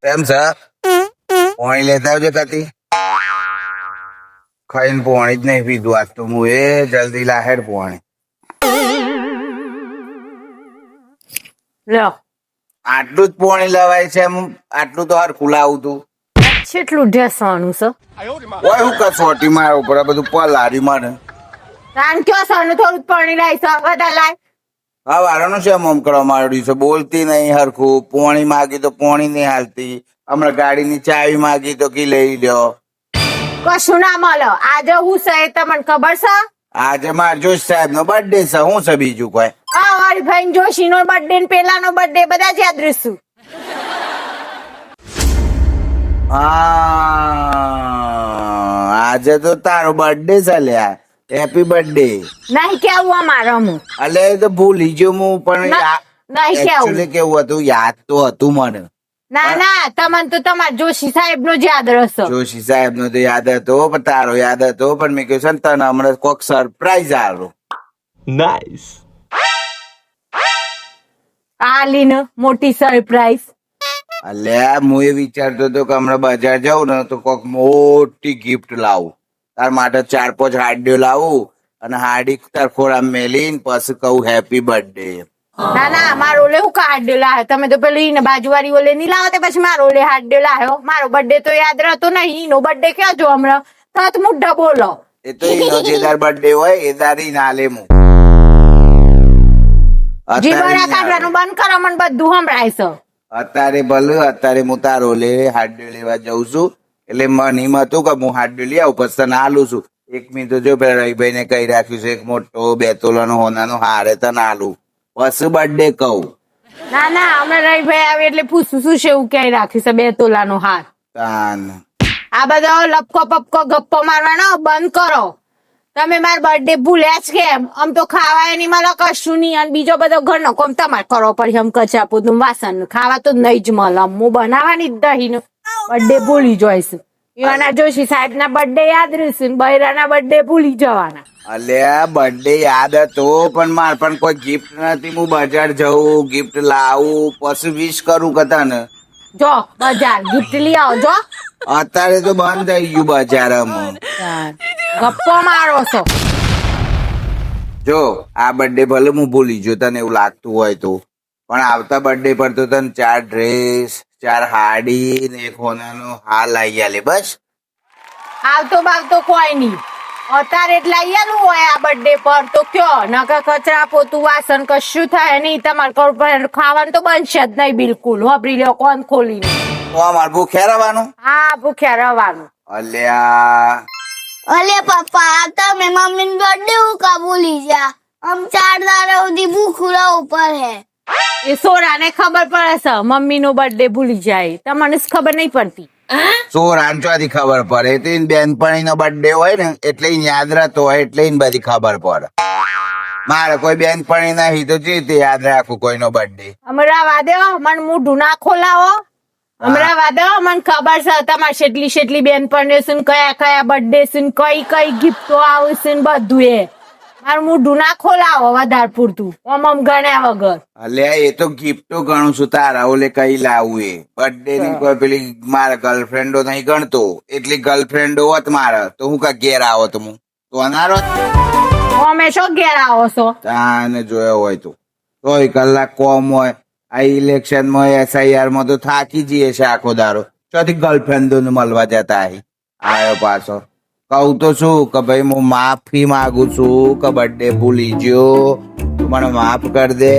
એમ છે પાણી લેતા આવજો કતી ખાઈને પાણી જ નહીં પીધું આજ તો હું જલ્દી લાહેડ પાણી લ્યો આટલું જ પાણી લવાય છે એમ આટલું તો હરખું લાવું તું કેટલું ઢેસવાનું છે ઓય હું કસોટી મારો ઉપર આ બધું પલારી મને રાન કયો સનું થોડું પાણી લાવી છે બધા લાય હા વારાનું છે મોમ કરવા માંડ્યું છે બોલતી નહીં હરખું પાણી માગી તો પાણી નહીં હાલતી હમણાં ગાડીની ચાવી માગી તો કી લઈ લ્યો કશું ના મળે આજે હું છે એ તમને ખબર છે આજે માર જોશ સાહેબ નો બર્થડે છે હું છે બીજું કોઈ આ વાળી ભાઈ જોશી નો બર્થડે ને પેલા નો બર્થડે બધા જ યાદ રહીશું હા આજે તો તારો બર્થડે છે લ્યા હેપી બર્થડે નહીં કેવું અમારે હું અલે એ તો ભૂલી ગયો હું પણ નહીં કેવું actually કેવું હતું યાદ તો હતું મને ના ના તમને તો તમારા જોશી સાહેબ નો જ યાદ રહેશે જોશી સાહેબ નો તો યાદ હતો પણ તારો યાદ હતો પણ મેં કહ્યું છે ને તને હમણાં કોક સરપ્રાઈઝ આલો Nice. આ લીને મોટી સરપ્રાઈઝ અલ્યા હું એ વિચારતો હતો કે હમણાં બજાર જાઉં ને તો કોક મોટી ગિફ્ટ લાવું તાર માટે 4-5 હાડીઓ લાવું અને હાડી તાર ખોરા મેલીને પછી કહું હેપી બર્થડે ના ના મારો ઓલે હું હાડ્યો લાવ્યો તમે તો પેલું ઈને બાજુવાળી ઓલે નહીં લાવો તે પછી મારો ઓલે હાડ્યો લાવ્યો મારો બર્થડે તો યાદ રહેતો નહીં ઈનો બર્થડે ક્યાં જો હમણાં તત મુઢા બોલો એ તો એનો જે તાર બર્થડે હોય એ તારી ના લે હું જીવડા કાઢવાનું બંધ કરો મને બધું સંભળાય છે અત્યારે ભલે અત્યારે હું તારો લે હાડ્યો લેવા જઉં છું એટલે મને એમ હતું કે હું હાડ્યો લઈ આવું પછી તને આલું છું એક મિનિટ તો જો પેલા રવિભાઈ ને કહી રાખ્યું છે એક મોટો 2 તોલાનો હોનાનો હારે તને આલું પછી બર્થડે કહું ના ના અમે રવિભાઈ આવે એટલે પૂછું શું છે એવું ક્યાંય રાખ્યું છે 2 તોલાનો હાર તાન આ બધો લપકો પપકો ગપ્પો મારવાનો બંધ કરો તમે મારો બર્થડે ભૂલ્યા જ કેમ આમ તો ખાવાય નહીં મળે કશું નહીં અને બીજો બધો ઘરનો કોમ તમારે કરવો પડે આમ કચરા પોતું વાસણ ખાવા તો નહીં જ મળે હું બનાવવાની જ દહીં બર્થડે ભૂલી જોઈશ એવાના જોશી સાહેબ ના બર્થડે યાદ રહેશે બૈરાના બર્થડે ભૂલી જવાના અલ્યા બર્થડે યાદ હતો પણ માર પણ કોઈ ગિફ્ટ નથી હું બજાર જઉં ગિફ્ટ લાવું પછી વિશ કરું કે તને જો બજાર ગિફ્ટ લઈ આવો જો અત્યારે તો બંધ થઈ ગયું બજારમાં ગપ્પો મારો છો જો આ બર્થડે ભલે હું ભૂલી ગયો તને એવું લાગતું હોય તો પણ આવતા બર્થડે પર તો તને 4 ડ્રેસ 4 હાડી ને એક હોનાનો હાર લાવી આલે બસ આવતો બાવતો કોઈ નહીં અત્યારે એટલે આયેલું હોય આ બર્થડે પર તો કયો નકર કચરા પોતું વાસણ કશું થાય નહીં તમારે ખાવાનું તો બનશે જ નહીં બિલકુલ વાપરી લ્યો કોણ ખોલીને તો અમારે ભૂખ્યા રહેવાનું હા ભૂખ્યા રહેવાનું અલ્યા અલે પપ્પા તમે મમ્મી બર્થડે હું કા ભૂલી જા આમ 4 દાડા સુધી ભૂખું રહેવું પડે એ સોરાને ખબર પડે છે મમ્મી નો બર્થડે ભૂલી જાય તમને જ ખબર નહીં પડતી સોરાન ચોથી ખબર પડે તો એની બેનપણીનો બર્થડે હોય ને એટલે એને યાદ રહેતો હોય એટલે એને બધી ખબર પડે મારે કોઈ બેનપણી નહીં તો જે તે યાદ રાખું કોઈનો બર્થડે હમણાં વાદે મને મોઢું ના ખોલાવો હમણાં વાદે મને ખબર છે તમારે શેટલી શેટલી બેનપણીઓ છે ને કયા કયા બર્થડે છે ને કઈ કઈ ગિફ્ટો આવશે ને બધું એ મારું મોઢું ના ખોલાવો વધારે પૂરતું આમ ગણ્યા વગર અલ્યા એ તો ગિફ્ટો ગણું છું તારા ઓલે કઈ લાવું એ બર્થડે ની કોઈ પેલી મારા ગર્લફ્રેન્ડો નહીં ગણતો એટલી ગર્લફ્રેન્ડો હોત મારા તો હું કા ઘેર આવત હું તો અનારો અમે શું ઘેર આવો છો તાને જોયો હોય તો 3 કલાક કોમ હોય આ ઇલેક્શન માં SIR માં તો થાકી જઈએ છે આખો દારો ચોથી ગર્લફ્રેન્ડો ને મળવા જતા આવ્યો પાછો કહું તો શું કે ભાઈ હું માફી માંગુ છું કે બર્થડે ભૂલી ગયો મને માફ કરી દે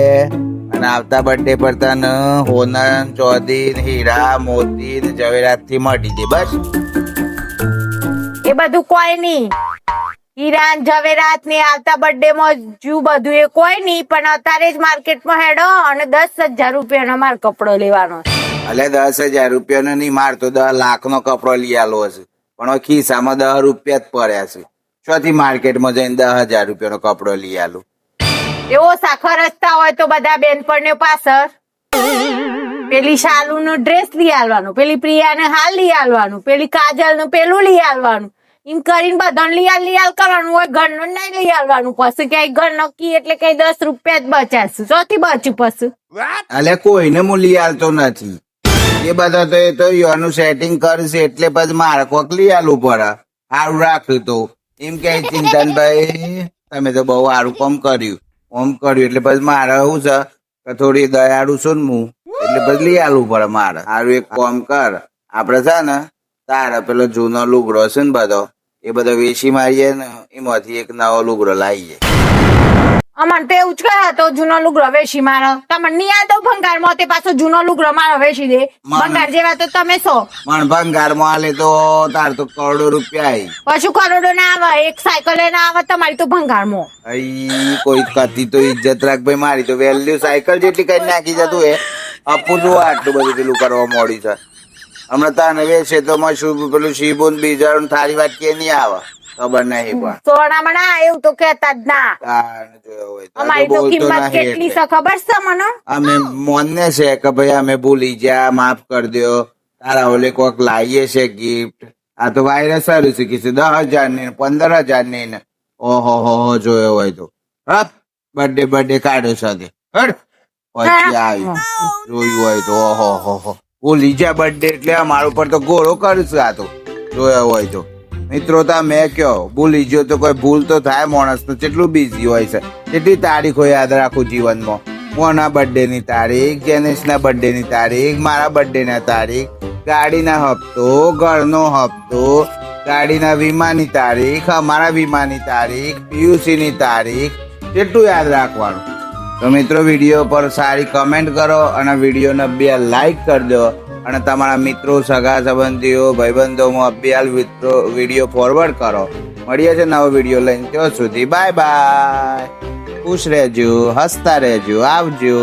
અને આવતા બર્થડે પર તને હોનન ચોધી હીરા મોતી ને જવેરાત થી મળી દે બસ એ બધું કોઈ નહીં હીરાન ઝવેરાત ને આવતા બર્થડે માં જુ બધું એ કોઈ નહીં પણ અત્યારે જ માર્કેટમાં હેડો અને 10,000 રૂપિયાનો માર કપડો લેવાનો એટલે 10,000 રૂપિયાનો નહીં માર તો 10 લાખનો કપડો લઈ આલો હશે પણ ખિસ્સામાં 10 રૂપિયા જ પડ્યા છે ચોથી માર્કેટમાં જઈને 10,000 રૂપિયાનો કપડો લઈ આલું એવો સાખર રસ્તા હોય તો બધા બેનપણીઓ પાછળ પેલી શાલુ નું ડ્રેસ લઈ આલવાનું પેલી પ્રિયા ને હાલ લઈ આલવાનું પેલી કાજલ નું પેલું લઈ આલવાનું એમ કરીને બધાને લઈ આલ કરવાનું હોય ઘરનું નહીં લઈ આલવાનું પછી કઈ ઘર નક્કી એટલે કઈ 10 રૂપિયા જ બચાશું ચોથી બચ્યું પછી અલે કોઈને હું લઈ આલતો નથી એ બધા તો એ તો યોનું સેટિંગ કરશે એટલે પછી મારે કોક લઈ આલું પડે. સારું રાખ્યું તો એમ કે ચિંતનભાઈ તમે તો બહુ સારું કામ કર્યું એટલે પછી મારે શું છે કે થોડી દયાળુ છું ને હું એટલે પછી લઈ આલવું પડે મારે. સારું એક કામ કર, આપડે છે ને તારે પેલો જૂનો લુગડો છે ને બધો એ બધો વેચી મારીએ ને એમાંથી એક નવો લુગડો લાવીએ. અમન તો એવું જ કહે તો જૂનો લુગડો વેચી મારો. તમને નહીં આતો ભંગાર માં તે પાછો જૂનો લુગડો મારો વેચી દે. ભંગાર જેવા તો તમે છો. પણ ભંગારમાં આલે તો તાર તો કરોડો રૂપિયા આવી. પાછું કરોડો ના આવે, એક સાયકલ ના આવે તમારી તો ભંગાર માં. અહીં કોઈ કતી તો ઇજ્જત રાખ ભાઈ, મારી તો વેલ્યુ સાયકલ જેટલી કઈ નાખી જતું એ આપું છું. આટલું બધું પેલું કરવા મોડી છે હમણાં તાને વેચે તો શું પેલું શીબુન બીજારું થારી વાત કે નહીં આવે ખબર નહીં પણ સોનામણા એવું તો કેતા જ ના. તાને જોયો હોય તો અમારી તો બોલતો કિંમત નહીં કેટલી એટલે. છે ખબર છે મને? અમે મોનને છે કે ભાઈ અમે ભૂલી ગયા, માફ કરી દો. તારા ઓલે કોક લાવીએ છે ગિફ્ટ. આ તો વાયરસ સારું છે કે 10,000 ની 15,000 ની. ઓહો હો જોયો હોય તો બર્થડે કાઢ્યો સાથે હટ પછી આવ્યું જોયું હોય તો ઓહો હો ભૂલી ગયા બર્થડે એટલે અમારા ઉપર તો ગોળો કરશે. આ તો જોયો હોય તો મિત્રો તો મેં કયો ભૂલી ગયો તો કોઈ ભૂલ તો થાય માણસ તો કેટલું બિઝી હોય છે. કેટલી તારીખો યાદ રાખું જીવનમાં. મોના બર્થડે ની તારીખ, જેનેશ ના બર્થડે ની તારીખ, મારા બર્થડે ના તારીખ, ગાડીના હપ્તો, ઘરનો હપ્તો, ગાડીના વીમાની તારીખ, અમારા વીમાની તારીખ, પીયુસી ની તારીખ, કેટલું યાદ રાખવાનું. તો મિત્રો વિડીયો પર સારી કમેન્ટ કરો અને વિડીયોને 2 લાઈક કરી દો અને તમારા મિત્રો, સગા સંબંધીઓ, ભાઈબંધોમાં 2 વિડીયો ફોરવર્ડ કરો. મળીએ છે નવો વિડીયો લઈને. ત્યાં સુધી બાય બાય. ખુશ રહેજો, હસતા રહેજો, આવજો.